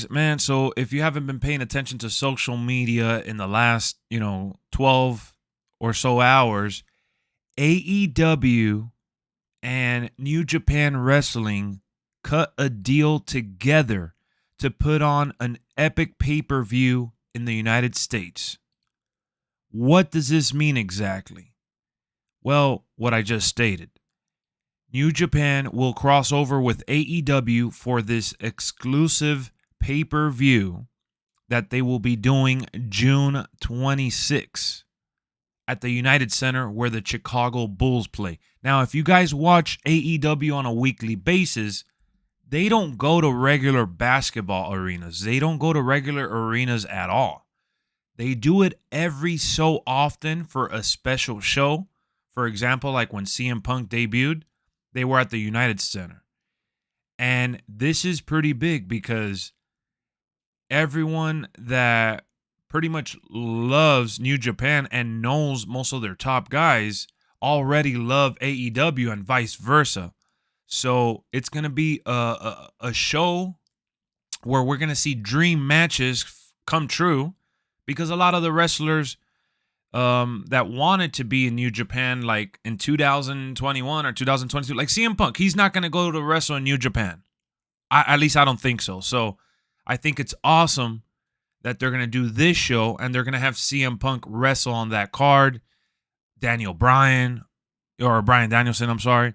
Man, so if you haven't been paying attention to social media in the last, 12 or so hours, AEW and New Japan Wrestling cut a deal together to put on an epic pay-per-view in the United States. What does this mean exactly? Well, what I just stated. New Japan will cross over with AEW for this exclusive pay-per-view that they will be doing June 26 at the United Center where the Chicago Bulls play. Now, if you guys watch AEW on a weekly basis, they don't go to regular basketball arenas. They don't go to regular arenas at all. They do it every so often for a special show. For example, like when CM Punk debuted, they were at the United Center. And this is pretty big because everyone that pretty much loves New Japan and knows most of their top guys already love AEW and vice versa. So it's going to be a show where we're going to see dream matches come true because a lot of the wrestlers that wanted to be in New Japan like in 2021 or 2022, like CM Punk, he's not going to go to wrestle in New Japan. At least I don't think so. So I think it's awesome that they're going to do this show and they're going to have CM Punk wrestle on that card, Bryan Danielson, I'm sorry.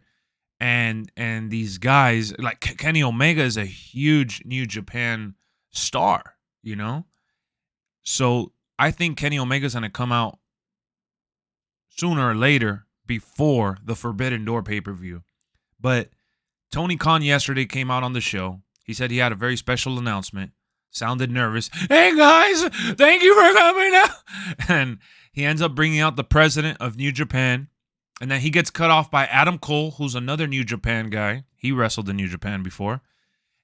And these guys, like Kenny Omega is a huge New Japan star, So I think Kenny Omega's going to come out sooner or later before the Forbidden Door pay-per-view. But Tony Khan yesterday came out on the show. He said he had a very special announcement. Sounded nervous. Hey, guys, thank you for coming out. And he ends up bringing out the president of New Japan. And then he gets cut off by Adam Cole, who's another New Japan guy. He wrestled in New Japan before.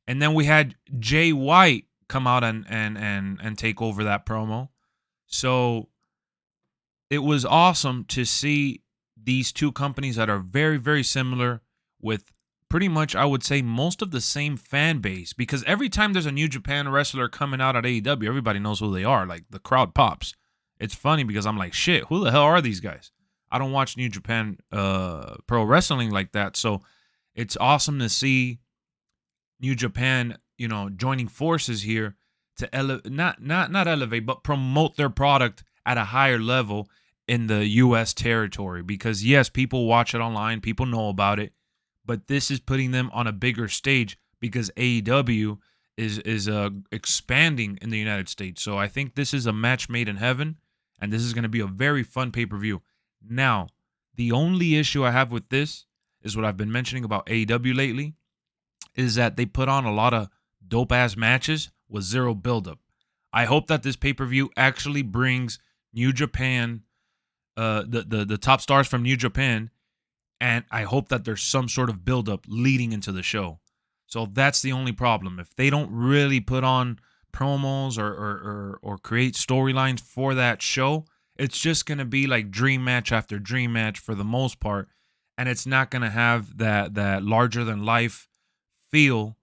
And then we had Jay White come out and take over that promo. So it was awesome to see these two companies that are very, very similar with pretty much, I would say, most of the same fan base. Because every time there's a New Japan wrestler coming out at AEW, everybody knows who they are. Like, the crowd pops. It's funny because I'm like, shit, who the hell are these guys? I don't watch New Japan pro wrestling like that. So it's awesome to see New Japan, joining forces here to not elevate, but promote their product at a higher level in the U.S. territory. Because, yes, people watch it online. People know about it. But this is putting them on a bigger stage because AEW is expanding in the United States. So I think this is a match made in heaven, and this is going to be a very fun pay-per-view. Now, the only issue I have with this is what I've been mentioning about AEW lately, is that they put on a lot of dope-ass matches with zero buildup. I hope that this pay-per-view actually brings New Japan, the top stars from New Japan, and I hope that there's some sort of buildup leading into the show. So that's the only problem. If they don't really put on promos or create storylines for that show, it's just going to be like dream match after dream match for the most part, and it's not going to have that larger-than-life feel,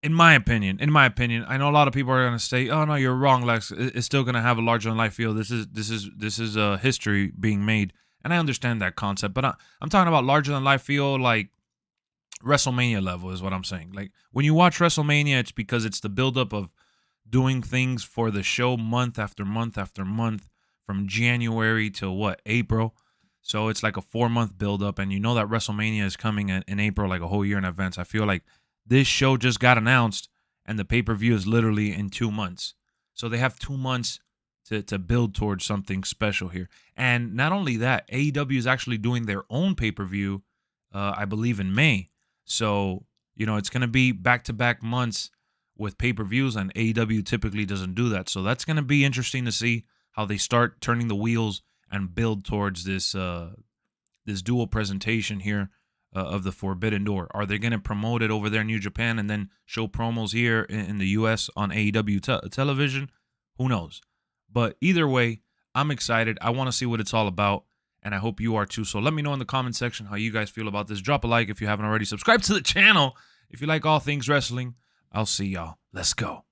in my opinion. I know a lot of people are going to say, oh, no, you're wrong, Lex. It's still going to have a larger-than-life feel. This is history being made. And I understand that concept, but I'm talking about larger-than-life feel, like WrestleMania level is what I'm saying. Like, when you watch WrestleMania, it's because it's the buildup of doing things for the show month after month after month from January to, April. So it's like a 4-month buildup, and you know that WrestleMania is coming in April, like a whole year in advance. I feel like this show just got announced, and the pay-per-view is literally in 2 months. So they have 2 months to build towards something special here. And not only that, AEW is actually doing their own pay-per-view, I believe in May. So, it's going to be back-to-back months with pay-per-views, and AEW typically doesn't do that. So that's going to be interesting to see how they start turning the wheels and build towards this dual presentation here of the Forbidden Door. Are they going to promote it over there in New Japan and then show promos here in the U.S. on AEW television? Who knows? But either way, I'm excited. I want to see what it's all about, and I hope you are too. So let me know in the comment section how you guys feel about this. Drop a like if you haven't already. Subscribe to the channel if you like all things wrestling. I'll see y'all. Let's go.